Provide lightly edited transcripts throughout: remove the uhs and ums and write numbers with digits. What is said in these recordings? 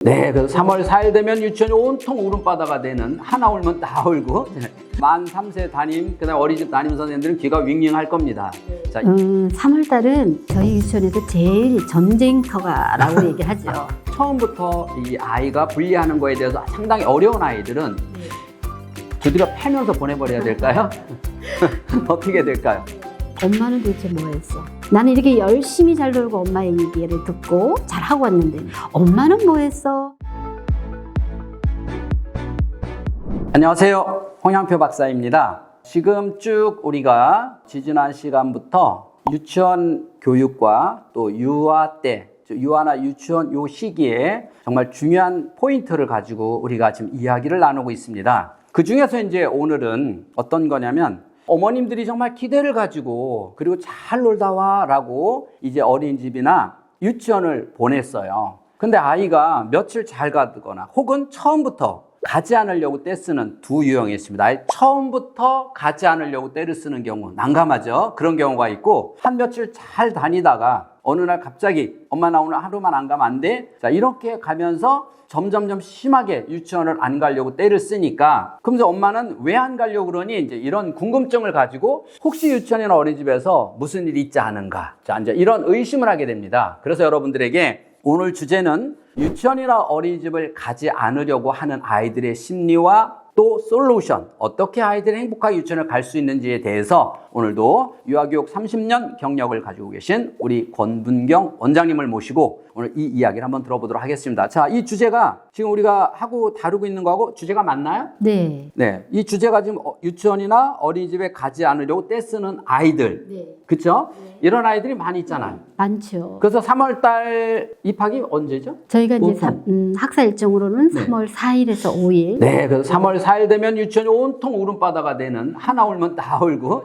네, 그래서 3월 4일 되면 유치원이 온통 울음바다가 되는, 하나 울면 다 울고, 만 3세 담임, 그 다음에 어린이집 담임 선생님들은 귀가 윙윙할 겁니다. 자, 3월달은 저희 유치원에서 제일 전쟁터가라고 얘기하죠. 처음부터 이 아이가 분리하는 거에 대해서 상당히 어려운 아이들은 두드려 패면서 보내버려야 될까요? 어떻게 될까요? 엄마는 도대체 뭐 했어? 나는 이렇게 열심히 잘 놀고 엄마의 얘기를 듣고 잘하고 왔는데 엄마는 뭐 했어? 안녕하세요. 홍양표 박사입니다. 지금 쭉 우리가 지지난 시간부터 유치원 교육과 또 유아 때, 유아나 유치원 요 시기에 정말 중요한 포인트를 가지고 우리가 지금 이야기를 나누고 있습니다. 그 중에서 이제 오늘은 어떤 거냐면 어머님들이 정말 기대를 가지고 그리고 잘 놀다 와 라고 이제 어린이집이나 유치원을 보냈어요. 근데 아이가 며칠 잘 가거나 혹은 처음부터 가지 않으려고 떼쓰는 두 유형이 있습니다. 아예 처음부터 가지 않으려고 떼를 쓰는 경우, 난감하죠. 그런 경우가 있고, 한 며칠 잘 다니다가 어느 날 갑자기 엄마 나 오늘 하루만 안 가면 안 돼? 자, 이렇게 가면서 점점점 심하게 유치원을 안 가려고 떼를 쓰니까, 그러면서 엄마는 왜 안 가려고 그러니? 이제 이런 궁금증을 가지고 혹시 유치원이나 어린이집에서 무슨 일이 있지 않은가? 자, 이제 이런 의심을 하게 됩니다. 그래서 여러분들에게 오늘 주제는 유치원이나 어린이집을 가지 않으려고 하는 아이들의 심리와 또 솔루션, 어떻게 아이들이 행복하게 유치원을 갈 수 있는지에 대해서 오늘도 유아교육 30년 경력을 가지고 계신 우리 권분경 원장님을 모시고 오늘 이 이야기를 한번 들어보도록 하겠습니다. 자, 이 주제가 지금 우리가 하고 다루고 있는 거하고 주제가 맞나요? 네. 네, 이 주제가 지금 유치원이나 어린이집에 가지 않으려고 떼쓰는 아이들, 네. 그렇죠? 이런 아이들이 많이 있잖아요. 많죠. 그래서 3월 달 입학이 언제죠? 저희가 이제 보통? 학사 일정으로는 네. 3월 4일에서 5일. 네, 그래서 3월 4일 되면 유치원이 온통 울음바다가 되는, 하나 울면 다 울고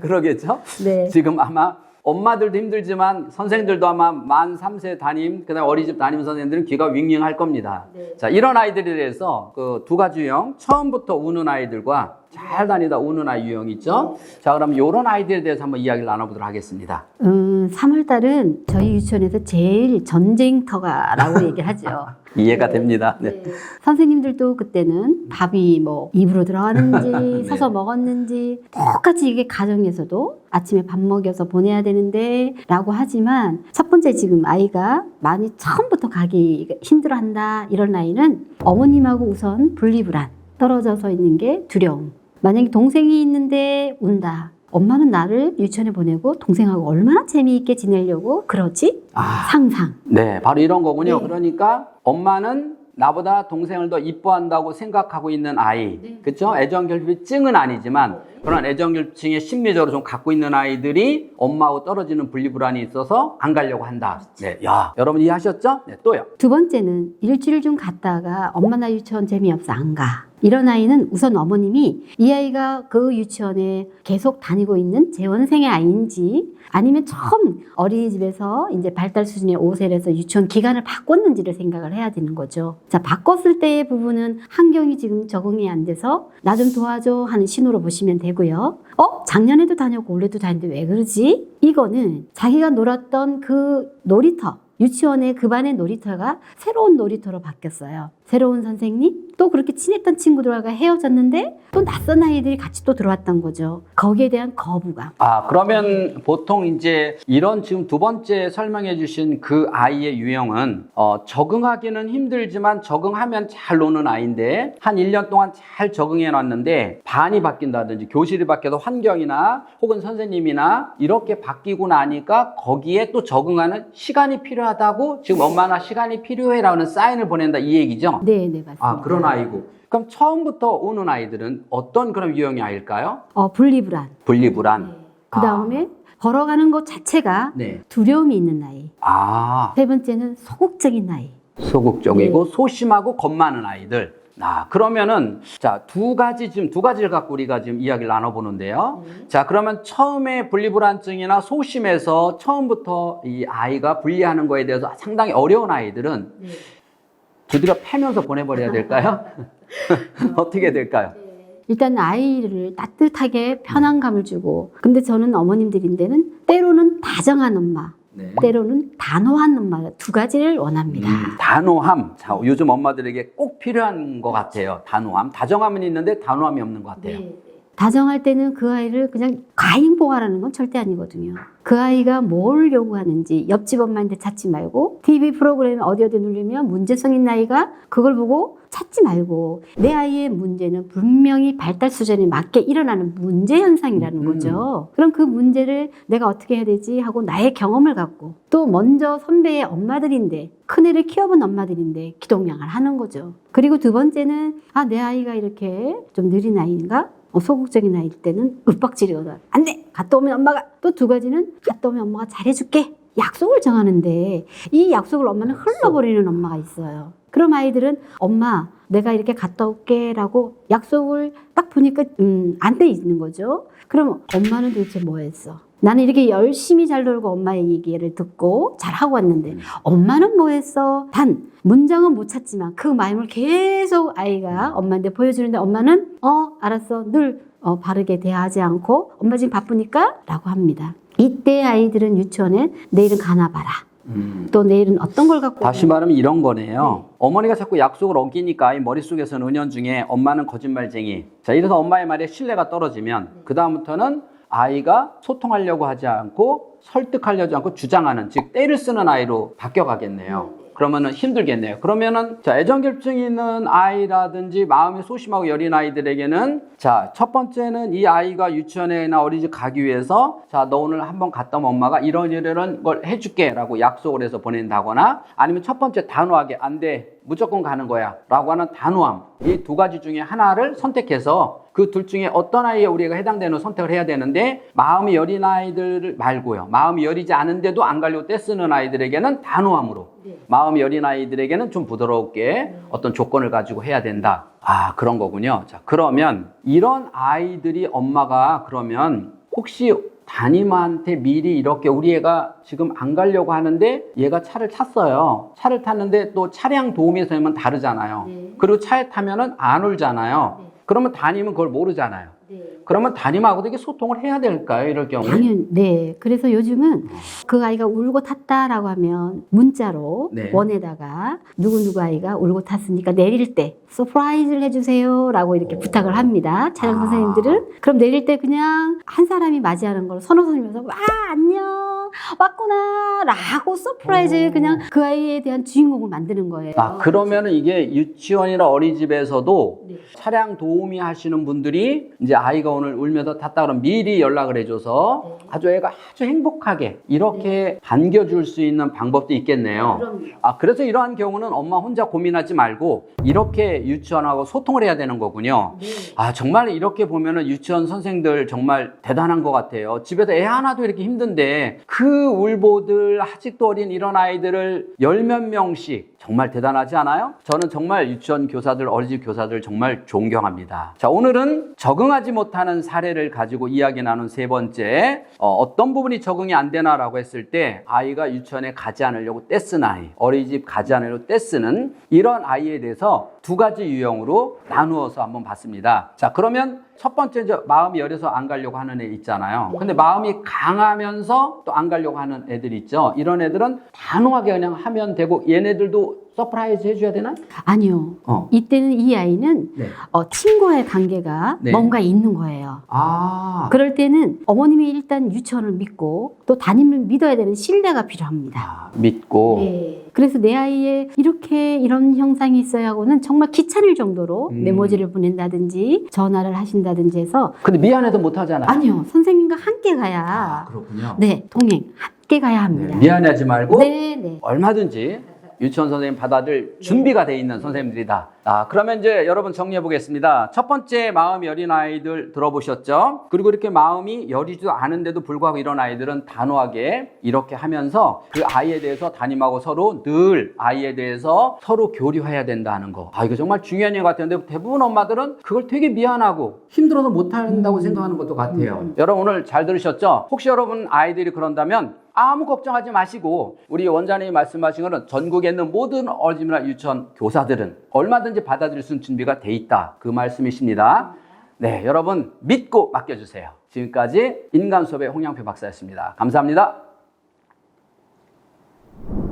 그러겠죠? 네. 지금 아마 엄마들도 힘들지만 선생님들도 아마 만 3세 담임, 그 다음에 어린이집 담임 선생님들은 귀가 윙윙할 겁니다. 네. 자, 이런 아이들에 대해서 그 두 가지 유형, 처음부터 우는 아이들과 잘 다니다 우는 아이 유형이 있죠? 자, 그럼 이런 아이들에 대해서 한번 이야기를 나눠보도록 하겠습니다. 3월달은 저희 유치원에서 제일 전쟁터가라고 얘기하죠. 이해가 됩니다. 네. 선생님들도 그때는 밥이 뭐 입으로 들어가는지 네. 서서 먹었는지 똑같이 이게 가정에서도 아침에 밥 먹여서 보내야 되는데 라고 하지만 첫 번째 지금 아이가 많이 처음부터 가기 힘들어한다 이런 아이는 어머님하고 우선 분리불안, 떨어져서 있는 게 두려움. 만약에 동생이 있는데 운다. 엄마는 나를 유치원에 보내고 동생하고 얼마나 재미있게 지내려고 그러지? 상상. 네, 바로 이런 거군요. 네. 그러니까 엄마는 나보다 동생을 더 이뻐한다고 생각하고 있는 아이, 네. 그렇죠? 애정결핍증은 아니지만 그런 애정결핍증에 심리적으로 좀 갖고 있는 아이들이 엄마하고 떨어지는 분리불안이 있어서 안 가려고 한다. 네, 야, 여러분 이해하셨죠? 네, 또요. 두 번째는 일주일 좀 갔다가 엄마 나 유치원 재미없어 안 가. 이런 아이는 우선 어머님이 이 아이가 그 유치원에 계속 다니고 있는 재원생의 아이인지 아니면 처음 어린이집에서 이제 발달 수준의 5세에서 유치원 기간을 바꿨는지를 생각을 해야 되는 거죠. 자, 바꿨을 때의 부분은 환경이 지금 적응이 안 돼서 나 좀 도와줘 하는 신호로 보시면 되고요. 작년에도 다녔고 올해도 다녔는데 왜 그러지? 이거는 자기가 놀았던 그 놀이터, 유치원의 그 반의 놀이터가 새로운 놀이터로 바뀌었어요. 새로운 선생님, 또 그렇게 친했던 친구들과 헤어졌는데 또 낯선 아이들이 같이 또 들어왔던 거죠. 거기에 대한 거부감. 그러면 보통 이제 이런 지금 두 번째 설명해 주신 그 아이의 유형은 적응하기는 힘들지만 적응하면 잘 노는 아이인데 한 1년 동안 잘 적응해 놨는데 반이 바뀐다든지 교실이 바뀌어도 환경이나 혹은 선생님이나 이렇게 바뀌고 나니까 거기에 또 적응하는 시간이 필요하다고 지금 엄마나 시간이 필요해라는 사인을 보낸다 이 얘기죠? 네, 맞습니다. 그런 아이고. 그럼 처음부터 우는 아이들은 어떤 그런 유형의 아이일까요? 분리불안. 분리불안. 그 다음에 걸어가는 것 자체가 네. 두려움이 있는 아이. 세 번째는 소극적인 아이. 소극적이고 소심하고 겁 많은 아이들. 그러면은 자, 두 가지를 갖고 우리가 지금 이야기를 나눠보는데요. 자, 그러면 처음에 분리불안증이나 소심해서 처음부터 이 아이가 분리하는 거에 대해서 상당히 어려운 아이들은 두드려 패면서 보내버려야 될까요? 어떻게 될까요? 일단 아이를 따뜻하게 편안감을 주고, 근데 저는 어머님들인데는 때로는 다정한 엄마, 네. 때로는 단호한 엄마 두 가지를 원합니다. 단호함. 자, 요즘 엄마들에게 꼭 필요한 것 같아요. 단호함. 다정함은 있는데 단호함이 없는 것 같아요. 다정할 때는 그 아이를 그냥 과잉보호하라는 건 절대 아니거든요. 그 아이가 뭘 요구하는지 옆집 엄마한테 찾지 말고 TV 프로그램 어디 누르면 문제성 있는 아이가 그걸 보고 찾지 말고 내 아이의 문제는 분명히 발달 수준에 맞게 일어나는 문제 현상이라는 거죠. 그럼 그 문제를 내가 어떻게 해야 되지 하고 나의 경험을 갖고 또 먼저 선배의 엄마들인데 큰애를 키워본 엄마들인데 기동량을 하는 거죠. 그리고 두 번째는 내 아이가 이렇게 좀 느린 아이인가? 소극적인 아이일 때는 윽박지르거든. 안 돼! 갔다 오면 엄마가. 또 두 가지는 갔다 오면 엄마가 잘해줄게. 약속을 정하는데 이 약속을 엄마는 흘러버리는 엄마가 있어요. 그럼 아이들은 엄마 내가 이렇게 갔다 올게 라고 약속을 딱 보니까 안 돼 있는 거죠. 그럼 엄마는 도대체 뭐 했어? 나는 이렇게 열심히 잘 놀고 엄마의 얘기를 듣고 잘하고 왔는데 엄마는 뭐 했어? 단 문장은 못 찾지만 그 마음을 계속 아이가 엄마한테 보여주는데 엄마는 알았어 늘 바르게 대하지 않고 엄마 지금 바쁘니까 라고 합니다. 이때 아이들은 유치원에 내일은 가나 봐라. 또 내일은 어떤 걸 갖고 다시 말하면 이런 거네요. 어머니가 자꾸 약속을 어기니까 아이 머릿속에서는 은연중에 엄마는 거짓말쟁이. 자, 이래서 엄마의 말에 신뢰가 떨어지면 그 다음부터는 아이가 소통하려고 하지 않고 설득하려고 않고 주장하는, 즉 때를 쓰는 아이로 바뀌어가겠네요. 그러면은 힘들겠네요. 그러면은 자, 애정결핍증이 있는 아이라든지 마음이 소심하고 여린 아이들에게는 자, 첫 번째는 이 아이가 유치원이나 어린이집 가기 위해서 자, 너 오늘 한번 갔다 오면 엄마가 이런 걸 해줄게 라고 약속을 해서 보낸다거나 아니면 첫 번째 단호하게 안 돼, 무조건 가는 거야 라고 하는 단호함, 이 두 가지 중에 하나를 선택해서 그 둘 중에 어떤 아이에 우리가 해당되는 선택을 해야 되는데 마음이 여린 아이들 말고요. 마음이 여리지 않은데도 안 가려고 떼쓰는 아이들에게는 단호함으로, 마음이 여린 아이들에게는 좀 부드럽게 어떤 조건을 가지고 해야 된다. 그런 거군요. 자, 그러면 이런 아이들이 엄마가 그러면 혹시 담임한테 미리 이렇게 우리 애가 지금 안 가려고 하는데 얘가 차를 탔어요. 차를 탔는데 또 차량 도움이 되면 다르잖아요. 그리고 차에 타면은 안 울잖아요. 그러면 담임은 그걸 모르잖아요. 그러면 담임하고도 이게 소통을 해야 될까요? 이럴 경우에? 네. 그래서 요즘은 그 아이가 울고 탔다라고 하면 문자로 원에다가 누구 아이가 울고 탔으니까 내릴 때 서프라이즈를 해주세요 라고 이렇게 부탁을 합니다. 차량 선생님들은. 그럼 내릴 때 그냥 한 사람이 맞이하는 걸 선호선이면서 와 안녕 왔구나 라고 서프라이즈 그냥 그 아이에 대한 주인공을 만드는 거예요. 그러면은 이게 유치원이나 어린이집에서도 차량 도우미 하시는 분들이 이제 아이가 오늘 울면서 탔다 그러면 미리 연락을 해줘서 아주 애가 아주 행복하게 이렇게 반겨줄 수 있는 방법도 있겠네요. 그럼요. 그래서 이러한 경우는 엄마 혼자 고민하지 말고 이렇게 유치원하고 소통을 해야 되는 거군요. 정말 이렇게 보면은 유치원 선생들 정말 대단한 것 같아요. 집에서 애 하나도 이렇게 힘든데 그 울보들 아직도 어린 이런 아이들을 열 몇 명씩 정말 대단하지 않아요? 저는 정말 유치원 교사들, 어린이집 교사들 정말 존경합니다. 자, 오늘은 적응하지 못하는 사례를 가지고 이야기 나눈 세 번째, 어떤 부분이 적응이 안 되나라고 했을 때 아이가 유치원에 가지 않으려고 떼쓰는 아이, 어린이집 가지 않으려고 떼쓰는 이런 아이에 대해서 두 가지 유형으로 나누어서 한번 봤습니다. 자, 그러면 첫 번째 마음이 여려서 안 가려고 하는 애 있잖아요. 근데 마음이 강하면서 또 안 가려고 하는 애들 있죠. 이런 애들은 단호하게 그냥 하면 되고 얘네들도 서프라이즈 해줘야 되나? 아니요. 이때는 이 아이는 친구와의 관계가 뭔가 있는 거예요. 그럴 때는 어머님이 일단 유치원을 믿고 또 담임을 믿어야 되는 신뢰가 필요합니다. 믿고. 그래서 내 아이에 이런 형상이 있어야 하고는 정말 귀찮을 정도로 메모지를 보낸다든지 전화를 하신다든지 해서. 근데 미안해도 못 하잖아요. 아니요. 선생님과 함께 가야. 그렇군요. 네. 동행. 함께 가야 합니다. 미안해하지 말고 네. 얼마든지 유치원 선생님 받아들 준비가 돼 있는 선생님들이다. 그러면 이제 여러분 정리해 보겠습니다. 첫 번째 마음이 여린 아이들 들어보셨죠? 그리고 이렇게 마음이 여리지도 않은데도 불구하고 이런 아이들은 단호하게 이렇게 하면서 그 아이에 대해서 담임하고 서로 늘 아이에 대해서 서로 교류해야 된다는 거. 이거 정말 중요한 일 같은데 대부분 엄마들은 그걸 되게 미안하고 힘들어서 못한다고 생각하는 것도 같아요. 여러분 오늘 잘 들으셨죠? 혹시 여러분 아이들이 그런다면 아무 걱정하지 마시고 우리 원장님이 말씀하신 것은 전국에 있는 모든 어린이집이나 유치원 교사들은 얼마든지 받아들일 수 있는 준비가 돼 있다. 그 말씀이십니다. 네, 여러분 믿고 맡겨주세요. 지금까지 인간수업의 홍영표 박사였습니다. 감사합니다.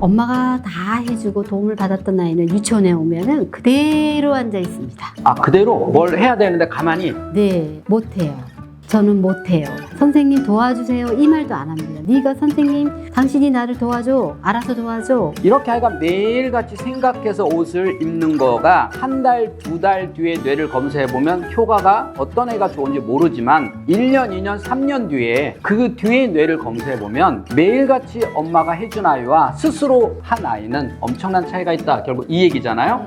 엄마가 다 해주고 도움을 받았던 아이는 유치원에 오면은 그대로 앉아 있습니다. 아, 그대로 뭘 해야 되는데 가만히. 네, 못해요. 저는 못해요. 선생님 도와주세요. 이 말도 안 합니다. 네가 선생님, 당신이 나를 도와줘. 알아서 도와줘. 이렇게 아이가 매일같이 생각해서 옷을 입는 거가 한 달, 두 달 뒤에 뇌를 검사해보면 효과가 어떤 애가 좋은지 모르지만 1년, 2년, 3년 뒤에 그 뒤에 뇌를 검사해보면 매일같이 엄마가 해준 아이와 스스로 한 아이는 엄청난 차이가 있다. 결국 이 얘기잖아요.